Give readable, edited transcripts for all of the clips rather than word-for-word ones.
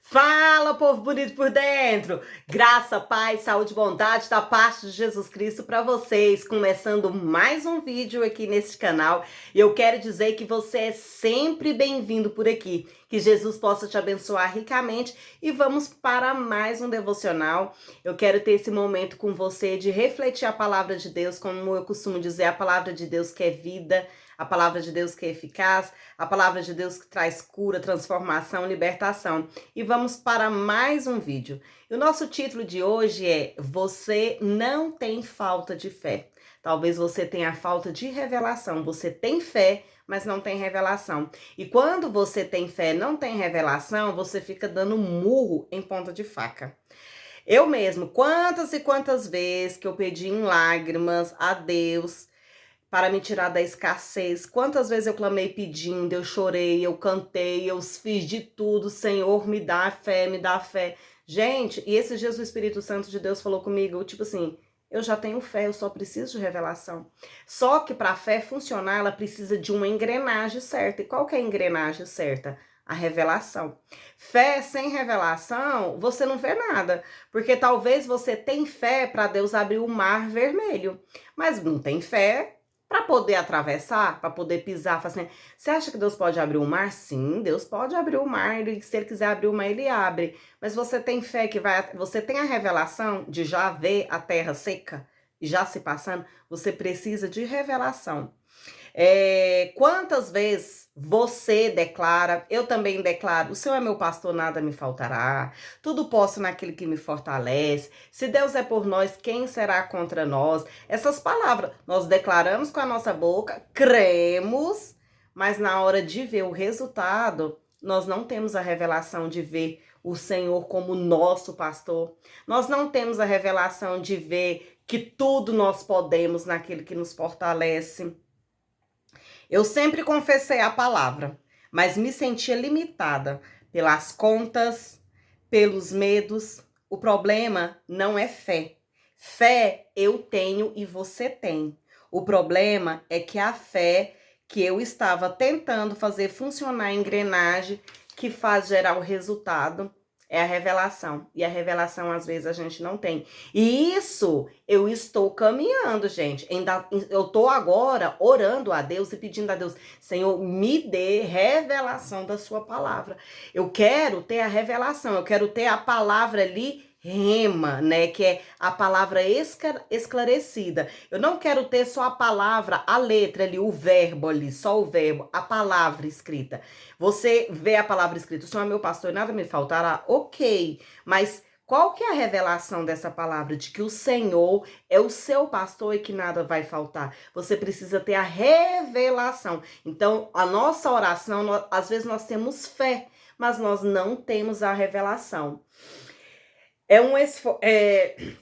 Fala, povo bonito por dentro! Graça, paz, saúde e bondade da parte de Jesus Cristo para vocês. Começando mais um vídeo aqui neste canal. E eu quero dizer que você é sempre bem-vindo por aqui. Que Jesus possa te abençoar ricamente. E vamos para mais um devocional. Eu quero ter esse momento com você de refletir a palavra de Deus. Como eu costumo dizer, a palavra de Deus que é vida. A palavra de Deus que é eficaz. A palavra de Deus que traz cura, transformação, libertação. E vamos para mais um vídeo. E o nosso título de hoje é Você não tem falta de fé. Talvez você tenha falta de revelação. Você tem fé, mas não tem revelação. E quando você tem fé e não tem revelação, você fica dando murro em ponta de faca. Eu mesmo, quantas e quantas vezes que eu pedi em lágrimas a Deus para me tirar da escassez. Quantas vezes eu clamei pedindo, eu chorei, eu cantei, eu fiz de tudo. Senhor, me dá fé, me dá fé. Gente, e esses dias o Espírito Santo de Deus falou comigo, tipo assim, eu já tenho fé, eu só preciso de revelação. Só que para a fé funcionar, ela precisa de uma engrenagem certa. E qual que é a engrenagem certa? A revelação. Fé sem revelação, você não vê nada. Porque talvez você tenha fé para Deus abrir o mar vermelho. Mas não tem fé para poder atravessar, para poder pisar, assim, você acha que Deus pode abrir o mar? Sim, Deus pode abrir o mar, e se ele quiser abrir o mar, ele abre. Mas você tem fé que vai, você tem a revelação de já ver a terra seca e já se passando? Você precisa de revelação. Quantas vezes você declara, eu também declaro, o Senhor é meu pastor, nada me faltará, tudo posso naquele que me fortalece, se Deus é por nós, quem será contra nós? Essas palavras nós declaramos com a nossa boca, cremos, mas na hora de ver o resultado, nós não temos a revelação de ver o Senhor como nosso pastor, nós não temos a revelação de ver que tudo nós podemos naquele que nos fortalece. Eu sempre confessei a palavra, mas me sentia limitada pelas contas, pelos medos. O problema não é fé. Fé eu tenho e você tem. O problema é que a fé que eu estava tentando fazer funcionar a engrenagem que faz gerar o resultado é a revelação. E a revelação, às vezes, a gente não tem. E isso eu estou caminhando, gente. Eu estou agora orando a Deus e pedindo a Deus, Senhor, me dê revelação da sua palavra. Eu quero ter a revelação, eu quero ter a palavra ali rema, né, que é a palavra esclarecida. Eu não quero ter só a palavra, a letra ali, o verbo ali, só o verbo, a palavra escrita. Você vê a palavra escrita, o Senhor é meu pastor e nada me faltará, ok, mas qual que é a revelação dessa palavra? De que o Senhor é o seu pastor e que nada vai faltar. Você precisa ter a revelação. Então, a nossa oração, às vezes nós temos fé, mas nós não temos a revelação.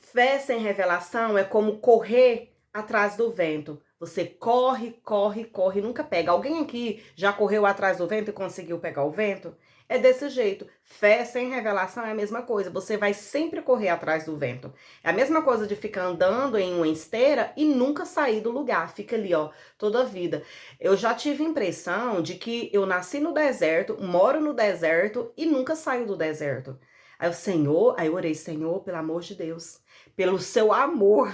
Fé sem revelação é como correr atrás do vento. Você corre, corre, corre, nunca pega. Alguém aqui já correu atrás do vento e conseguiu pegar o vento? É desse jeito. Fé sem revelação é a mesma coisa. Você vai sempre correr atrás do vento. É a mesma coisa de ficar andando em uma esteira e nunca sair do lugar. Fica ali, ó, toda a vida. Eu já tive impressão de que eu nasci no deserto, moro no deserto e nunca saio do deserto. Aí eu orei, Senhor, pelo amor de Deus, pelo seu amor,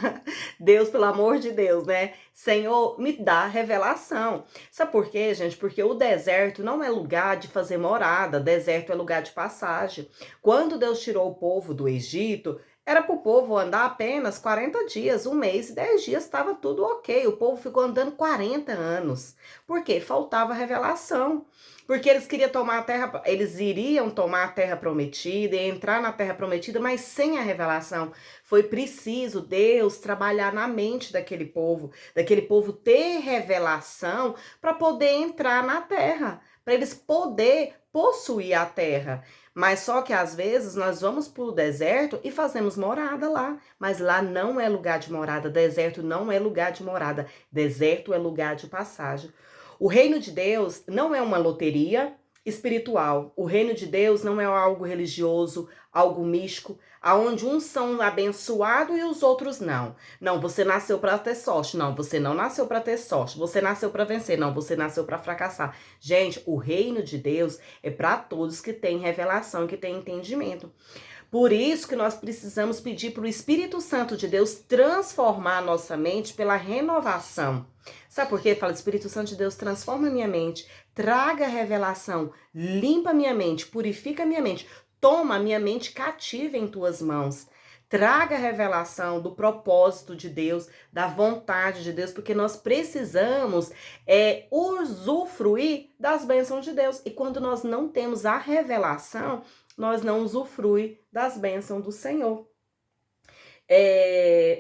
Deus, pelo amor de Deus, né? Senhor, me dá revelação. Sabe por quê, gente? Porque o deserto não é lugar de fazer morada, deserto é lugar de passagem. Quando Deus tirou o povo do Egito, era para o povo andar apenas 40 dias, um mês e 10 dias, estava tudo ok. O povo ficou andando 40 anos. Por quê? Faltava revelação. Porque eles queriam tomar a terra, eles iriam tomar a terra prometida e entrar na terra prometida, mas sem a revelação. Foi preciso Deus trabalhar na mente daquele povo ter revelação para poder entrar na terra, para eles poder possuir a terra. Mas só que às vezes nós vamos para o deserto e fazemos morada lá, mas lá não é lugar de morada, deserto não é lugar de morada, deserto é lugar de passagem. O reino de Deus não é uma loteria espiritual. O reino de Deus não é algo religioso, algo místico, aonde uns são abençoados e os outros não. Não, você nasceu para ter sorte. Não, você não nasceu para ter sorte. Você nasceu para vencer. Não, você nasceu para fracassar. Gente, o reino de Deus é para todos que têm revelação, que têm entendimento. Por isso que nós precisamos pedir para o Espírito Santo de Deus transformar a nossa mente pela renovação. Sabe por quê? Fala, Espírito Santo de Deus, transforma a minha mente, traga revelação, limpa a minha mente, purifica a minha mente, toma a minha mente cativa em tuas mãos. Traga a revelação do propósito de Deus, da vontade de Deus, porque nós precisamos usufruir das bênçãos de Deus. E quando nós não temos a revelação, nós não usufrui das bênçãos do Senhor.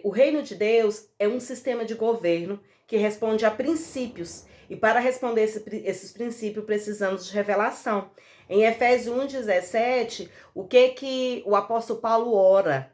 O reino de Deus é um sistema de governo que responde a princípios. E para responder esses princípios, precisamos de revelação. Em Efésios 1,17, o que o apóstolo Paulo ora?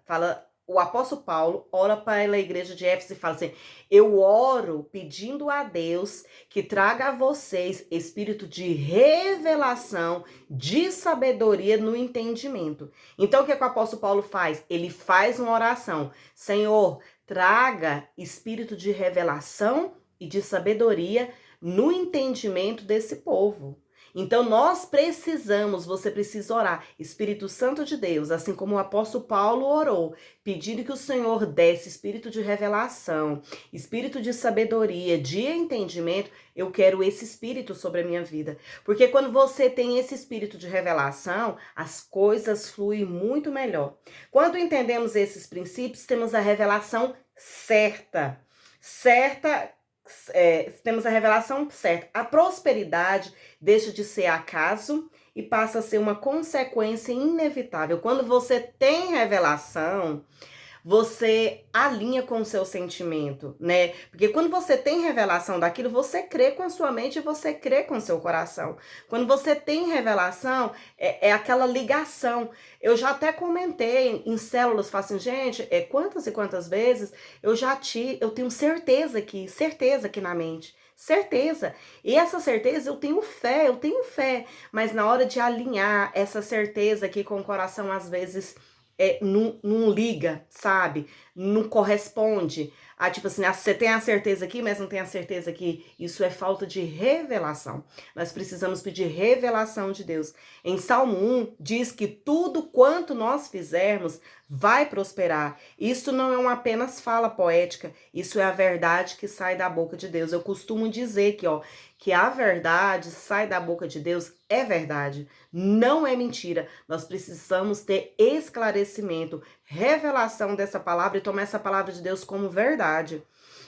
O apóstolo Paulo ora para a igreja de Éfeso e fala assim: eu oro pedindo a Deus que traga a vocês espírito de revelação, de sabedoria no entendimento. Então, o que o apóstolo Paulo faz? Ele faz uma oração: Senhor, traga espírito de revelação e de sabedoria no entendimento desse povo. Então nós precisamos, você precisa orar, Espírito Santo de Deus, assim como o apóstolo Paulo orou, pedindo que o Senhor desse espírito de revelação, espírito de sabedoria, de entendimento. Eu quero esse espírito sobre a minha vida, porque quando você tem esse espírito de revelação, as coisas fluem muito melhor. Quando entendemos esses princípios, temos a revelação certa. Temos a revelação certa. A prosperidade deixa de ser acaso e passa a ser uma consequência inevitável. Quando você tem revelação, você alinha com o seu sentimento, né? Porque quando você tem revelação daquilo, você crê com a sua mente e você crê com o seu coração. Quando você tem revelação, é aquela ligação. Eu já até comentei em células, falo assim, gente, quantas e quantas vezes eu tenho certeza aqui na mente. Certeza. E essa certeza eu tenho fé. Mas na hora de alinhar essa certeza aqui com o coração, às vezes não liga, sabe? Não corresponde. Tipo assim, você tem a certeza aqui, mas não tem a certeza aqui. Isso é falta de revelação. Nós precisamos pedir revelação de Deus. Em Salmo 1, diz que tudo quanto nós fizermos vai prosperar. Isso não é uma apenas fala poética. Isso é a verdade que sai da boca de Deus. Eu costumo dizer que a verdade sai da boca de Deus é verdade. Não é mentira. Nós precisamos ter esclarecimento, revelação dessa palavra e tomar essa palavra de Deus como verdade.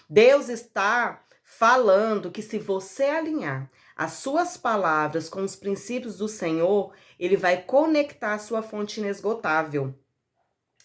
Deus está falando que se você alinhar as suas palavras com os princípios do Senhor, Ele vai conectar a sua fonte inesgotável.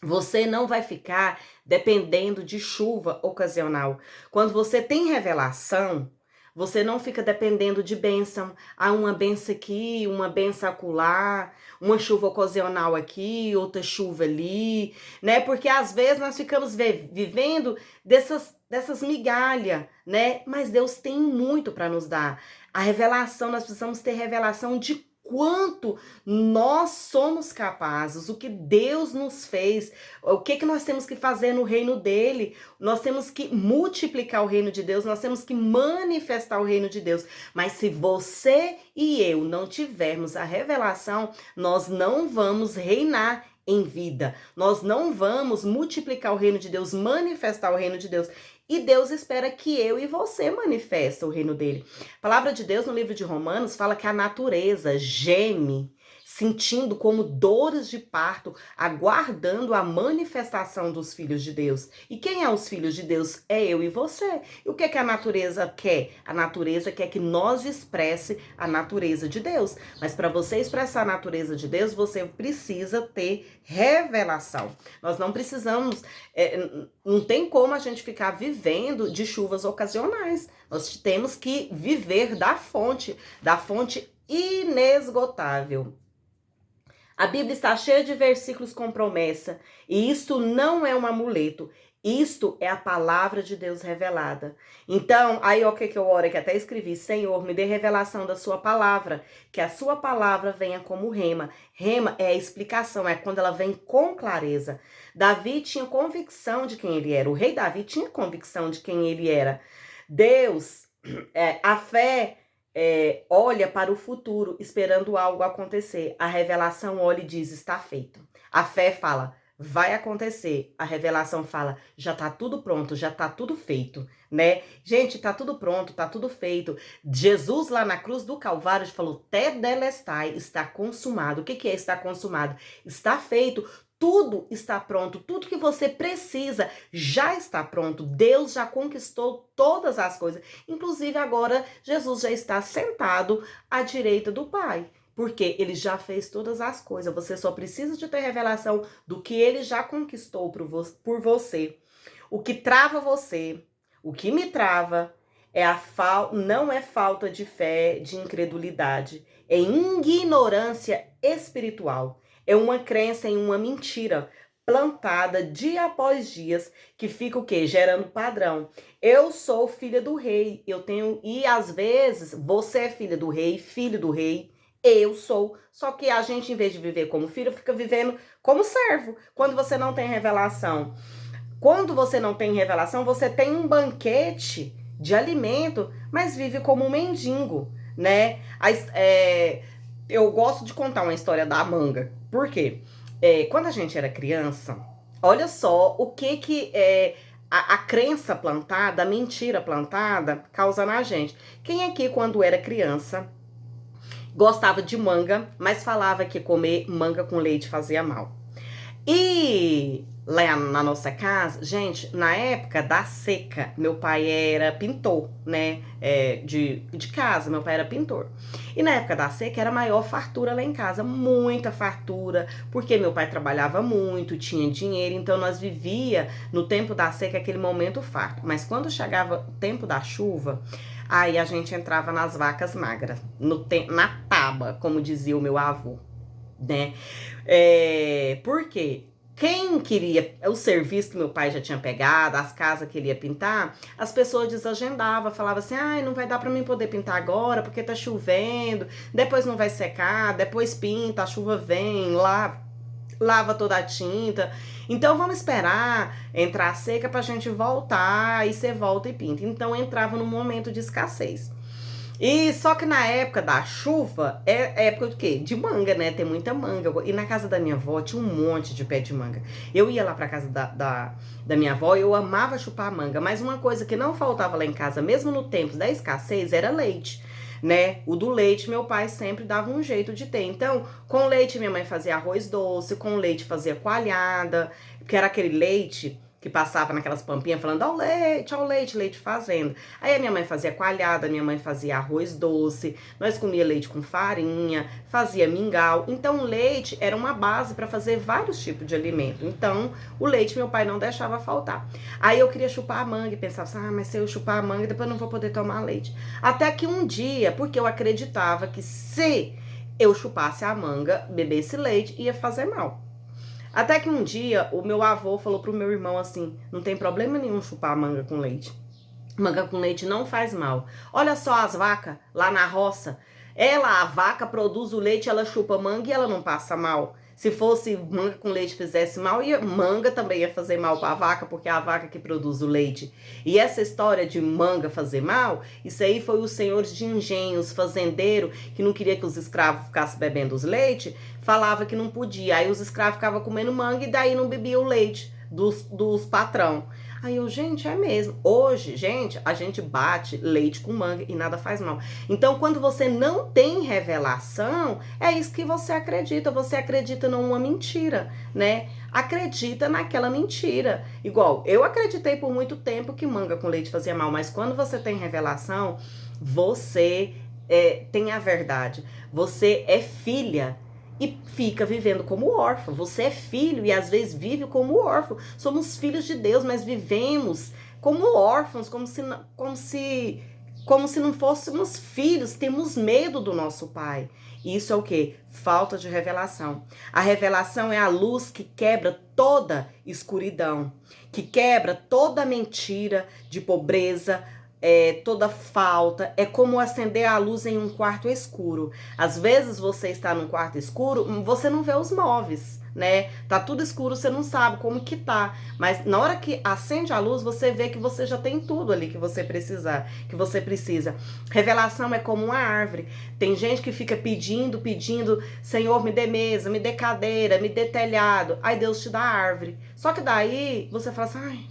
Você não vai ficar dependendo de chuva ocasional. Quando você tem revelação, você não fica dependendo de bênção. Uma bênção aqui, uma bênção acolá, uma chuva ocasional aqui, outra chuva ali, né? Porque às vezes nós ficamos vivendo dessas migalhas, né? Mas Deus tem muito para nos dar. A revelação, nós precisamos ter revelação de quanto nós somos capazes, o que Deus nos fez, o que nós temos que fazer no reino dele. Nós temos que multiplicar o reino de Deus, nós temos que manifestar o reino de Deus. Mas se você e eu não tivermos a revelação, nós não vamos reinar em vida. Nós não vamos multiplicar o reino de Deus, manifestar o reino de Deus. E Deus espera que eu e você manifestem o reino dele. A palavra de Deus no livro de Romanos fala que a natureza geme, sentindo como dores de parto, aguardando a manifestação dos filhos de Deus. E quem é os filhos de Deus? É eu e você. E o que a natureza quer? A natureza quer que nós expresse a natureza de Deus. Mas para você expressar a natureza de Deus, você precisa ter revelação. Nós não precisamos, não tem como a gente ficar vivendo de chuvas ocasionais. Nós temos que viver da fonte inesgotável. A Bíblia está cheia de versículos com promessa, e isso não é um amuleto. Isto é a palavra de Deus revelada. Então, aí o que eu oro, que até escrevi: Senhor, me dê revelação da sua palavra, que a sua palavra venha como rema. Rema é a explicação, é quando ela vem com clareza. Davi tinha convicção de quem ele era, o rei Davi tinha convicção de quem ele era. Deus, a fé olha para o futuro, esperando algo acontecer. A revelação olha e diz: está feito. A fé fala: vai acontecer. A revelação fala: já tá tudo pronto, já tá tudo feito, né? Gente, tá tudo pronto, tá tudo feito. Jesus lá na cruz do Calvário falou: tetelestai, está consumado. O que é estar consumado? Está feito. Tudo está pronto, tudo que você precisa já está pronto. Deus já conquistou todas as coisas. Inclusive agora Jesus já está sentado à direita do Pai. Porque ele já fez todas as coisas. Você só precisa de ter revelação do que ele já conquistou por você. O que trava você, o que me trava, não é falta de fé, de incredulidade. É ignorância espiritual. É uma crença em uma mentira plantada dia após dias, que fica o quê? Gerando padrão. Eu sou filha do rei, e às vezes você é filha do rei, filho do rei. Eu sou. Só que a gente, em vez de viver como filho, fica vivendo como servo. Quando você não tem revelação. Quando você não tem revelação, você tem um banquete de alimento, mas vive como um mendigo, né? Eu gosto de contar uma história da manga. Por quê? Quando a gente era criança, olha só o que a crença plantada, a mentira plantada, causa na gente. Quem aqui, quando era criança, gostava de manga, mas falava que comer manga com leite fazia mal? E lá na nossa casa, gente, na época da seca, meu pai era pintor, né? De casa, meu pai era pintor. E na época da seca era maior fartura lá em casa, muita fartura, porque meu pai trabalhava muito, tinha dinheiro, então nós vivia no tempo da seca aquele momento farto. Mas quando chegava o tempo da chuva, aí a gente entrava nas vacas magras, na taba, como dizia o meu avô, né? Por quê? Quem queria o serviço que meu pai já tinha pegado, as casas que ele ia pintar, as pessoas desagendavam, falavam assim: ai, não vai dar pra mim poder pintar agora porque tá chovendo, depois não vai secar, depois pinta, a chuva vem, lava toda a tinta. Então vamos esperar entrar a seca pra gente voltar, aí você volta e pinta. Então entrava num momento de escassez. E só que na época da chuva, é época de quê? De manga, né? Tem muita manga. E na casa da minha avó tinha um monte de pé de manga. Eu ia lá pra casa da minha avó e eu amava chupar manga. Mas uma coisa que não faltava lá em casa, mesmo no tempo da escassez, era leite, né? O do leite, meu pai sempre dava um jeito de ter. Então, com leite, minha mãe fazia arroz doce, com leite fazia coalhada, que era aquele leite que passava naquelas pampinhas falando: ao leite, leite fazendo. Aí a minha mãe fazia coalhada, minha mãe fazia arroz doce, nós comia leite com farinha, fazia mingau. Então o leite era uma base para fazer vários tipos de alimento. Então o leite meu pai não deixava faltar. Aí eu queria chupar a manga e pensava assim: mas se eu chupar a manga, depois eu não vou poder tomar leite. Até que um dia, porque eu acreditava que se eu chupasse a manga, bebesse leite, ia fazer mal. Até que um dia o meu avô falou pro meu irmão assim: não tem problema nenhum chupar manga com leite. Manga com leite não faz mal. Olha só as vacas lá na roça. A vaca produz o leite, ela chupa manga e ela não passa mal. Se fosse manga com leite fizesse mal, manga também ia fazer mal para a vaca, porque é a vaca que produz o leite. E essa história de manga fazer mal, isso aí foi os senhores de engenho, os fazendeiros, que não queria que os escravos ficassem bebendo os leite, falava que não podia. Aí os escravos ficavam comendo manga e daí não bebiam o leite dos patrão. Aí eu, gente, é mesmo. Hoje, gente, a gente bate leite com manga e nada faz mal. Então, quando você não tem revelação, é isso que você acredita. Você acredita numa mentira, né? Acredita naquela mentira. Igual, eu acreditei por muito tempo que manga com leite fazia mal, mas quando você tem revelação, você tem a verdade. Você é filha e fica vivendo como órfão. Você é filho e às vezes vive como órfão. Somos filhos de Deus, mas vivemos como órfãos, como se como se não fôssemos filhos, temos medo do nosso pai. Isso é o quê? Falta de revelação. A revelação é a luz que quebra toda escuridão, que quebra toda mentira de pobreza, toda falta. É como acender a luz em um quarto escuro. Às vezes você está num quarto escuro, você não vê os móveis, né? Tá tudo escuro, você não sabe como que tá. Mas na hora que acende a luz, você vê que você já tem tudo ali que você precisa. Revelação é como uma árvore. Tem gente que fica pedindo, Senhor, me dê mesa, me dê cadeira, me dê telhado. Aí Deus te dá a árvore. Só que daí você fala assim, ai,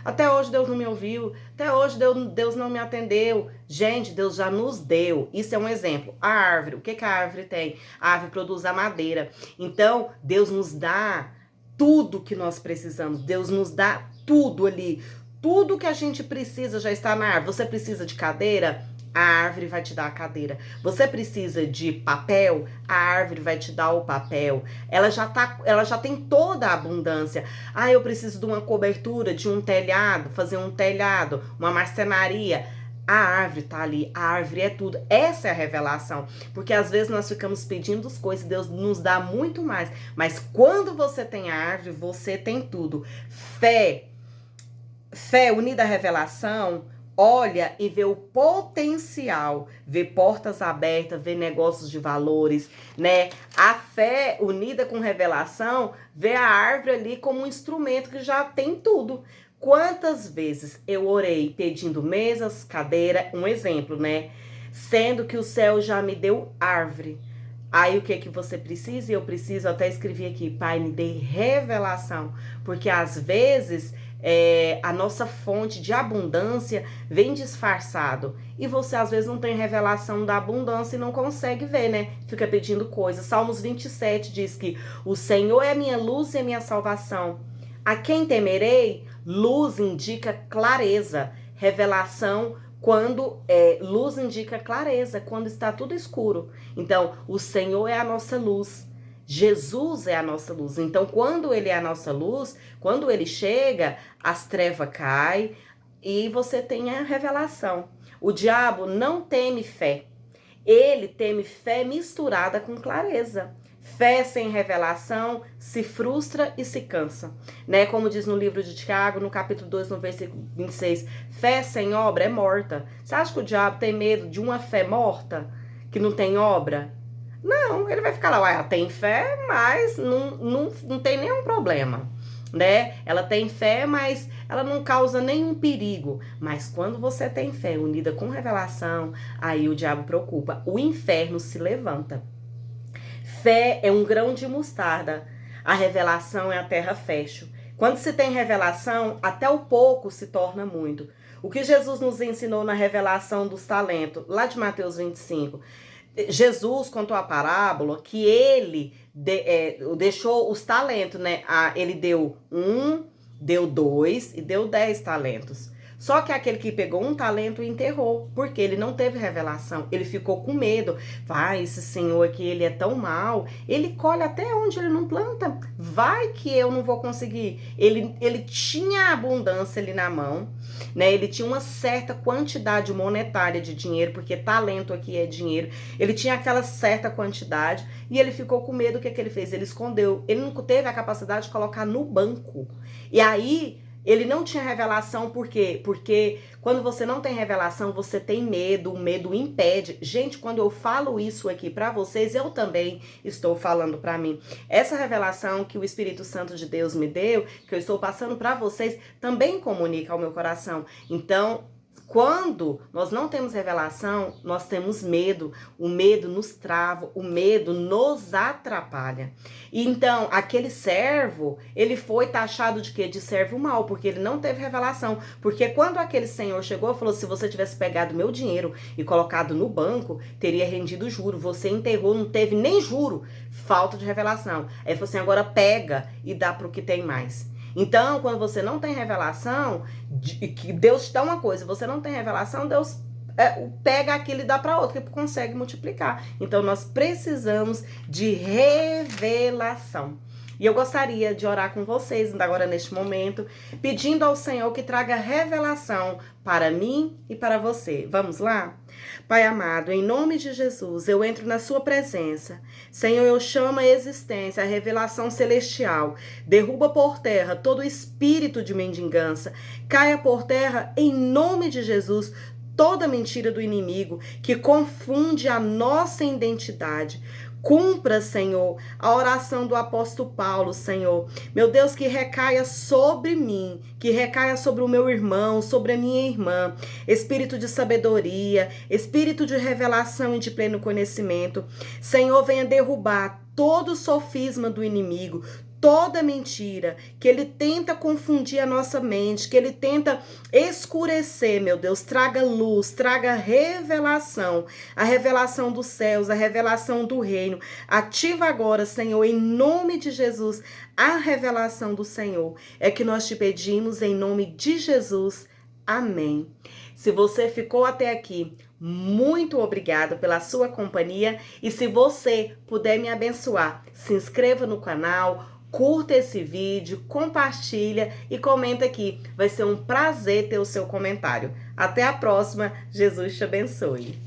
até hoje Deus não me ouviu, até hoje Deus não me atendeu. Gente, Deus já nos deu. Isso é um exemplo. A árvore, o que a árvore tem? A árvore produz a madeira. Então, Deus nos dá tudo que nós precisamos. Deus nos dá tudo ali. Tudo que a gente precisa já está na árvore. Você precisa de cadeira? A árvore vai te dar a cadeira. Você precisa de papel? A árvore vai te dar o papel. Ela já tem toda a abundância. Ah, eu preciso de uma cobertura, de um telhado, fazer um telhado, uma marcenaria. A árvore tá ali, a árvore é tudo. Essa é a revelação. Porque às vezes nós ficamos pedindo as coisas, Deus nos dá muito mais. Mas quando você tem a árvore, você tem tudo. Fé unida à revelação, olha e vê o potencial, vê portas abertas, vê negócios de valores, né? A fé unida com revelação, vê a árvore ali como um instrumento que já tem tudo. Quantas vezes eu orei pedindo mesas, cadeira, um exemplo, né? Sendo que o céu já me deu árvore. Aí o que você precisa? Eu preciso, até escrevi aqui, Pai, me dê revelação. Porque às vezes a nossa fonte de abundância vem disfarçado. E você às vezes não tem revelação da abundância e não consegue ver, né? Fica pedindo coisas. Salmos 27 diz que o Senhor é a minha luz e a minha salvação. A quem temerei? Luz indica clareza. Revelação, quando luz indica clareza, quando está tudo escuro. Então, o Senhor é a nossa luz. Jesus é a nossa luz. Então, quando ele é a nossa luz, quando ele chega, as trevas caem e você tem a revelação. O diabo não teme fé. Ele teme fé misturada com clareza. Fé sem revelação se frustra e se cansa, né? Como diz no livro de Tiago, no capítulo 2, no versículo 26, fé sem obra é morta. Você acha que o diabo tem medo de uma fé morta, que não tem obra? Não, ele vai ficar lá, ela tem fé, mas não tem nenhum problema, né? Ela tem fé, mas ela não causa nenhum perigo. Mas quando você tem fé unida com revelação, aí o diabo preocupa, o inferno se levanta. Fé é um grão de mostarda, a revelação é a terra fértil. Quando se tem revelação, até o pouco se torna muito. O que Jesus nos ensinou na revelação dos talentos, lá de Mateus 25, Jesus contou a parábola que ele deixou os talentos, né? Ele deu 1, deu 2 e deu 10 talentos. Só que aquele que pegou um talento enterrou, porque ele não teve revelação, ele ficou com medo. Vai, esse senhor aqui, ele é tão mau, ele colhe até onde ele não planta, vai que eu não vou conseguir. Ele tinha abundância ali na mão, né? Ele tinha uma certa quantidade monetária de dinheiro, porque talento aqui é dinheiro. Ele tinha aquela certa quantidade e ele ficou com medo. O que ele fez? Ele escondeu, ele não teve a capacidade de colocar no banco. E aí ele não tinha revelação, por quê? Porque quando você não tem revelação, você tem medo, o medo impede. Gente, quando eu falo isso aqui pra vocês, eu também estou falando pra mim. Essa revelação que o Espírito Santo de Deus me deu, que eu estou passando pra vocês, também comunica ao meu coração. Então, quando nós não temos revelação, nós temos medo. O medo nos trava, o medo nos atrapalha. Então, aquele servo, ele foi taxado de quê? De servo mau, porque ele não teve revelação. Porque quando aquele senhor chegou e falou, se você tivesse pegado meu dinheiro e colocado no banco, teria rendido juro. Você enterrou, não teve nem juro. Falta de revelação. Aí ele falou assim, agora pega e dá para o que tem mais. Então, quando você não tem revelação, que Deus te dá uma coisa, você não tem revelação, Deus pega aquilo e dá para outro, que consegue multiplicar. Então, nós precisamos de revelação. E eu gostaria de orar com vocês agora neste momento, pedindo ao Senhor que traga revelação para mim e para você. Vamos lá? Pai amado, em nome de Jesus, eu entro na sua presença. Senhor, eu chamo a existência, a revelação celestial. Derruba por terra todo espírito de mendigança. Caia por terra em nome de Jesus toda mentira do inimigo que confunde a nossa identidade. Cumpra, Senhor, a oração do apóstolo Paulo, Senhor. Meu Deus, que recaia sobre mim, que recaia sobre o meu irmão, sobre a minha irmã. Espírito de sabedoria, espírito de revelação e de pleno conhecimento. Senhor, venha derrubar todo sofisma do inimigo, toda mentira que ele tenta confundir a nossa mente, que ele tenta escurecer, meu Deus, traga luz, traga revelação, a revelação dos céus, a revelação do reino. Ativa agora, Senhor, em nome de Jesus, a revelação do Senhor. É que nós te pedimos em nome de Jesus. Amém. Se você ficou até aqui, muito obrigada pela sua companhia, e se você puder me abençoar, se inscreva no canal, curta esse vídeo, compartilha e comenta aqui. Vai ser um prazer ter o seu comentário. Até a próxima. Jesus te abençoe.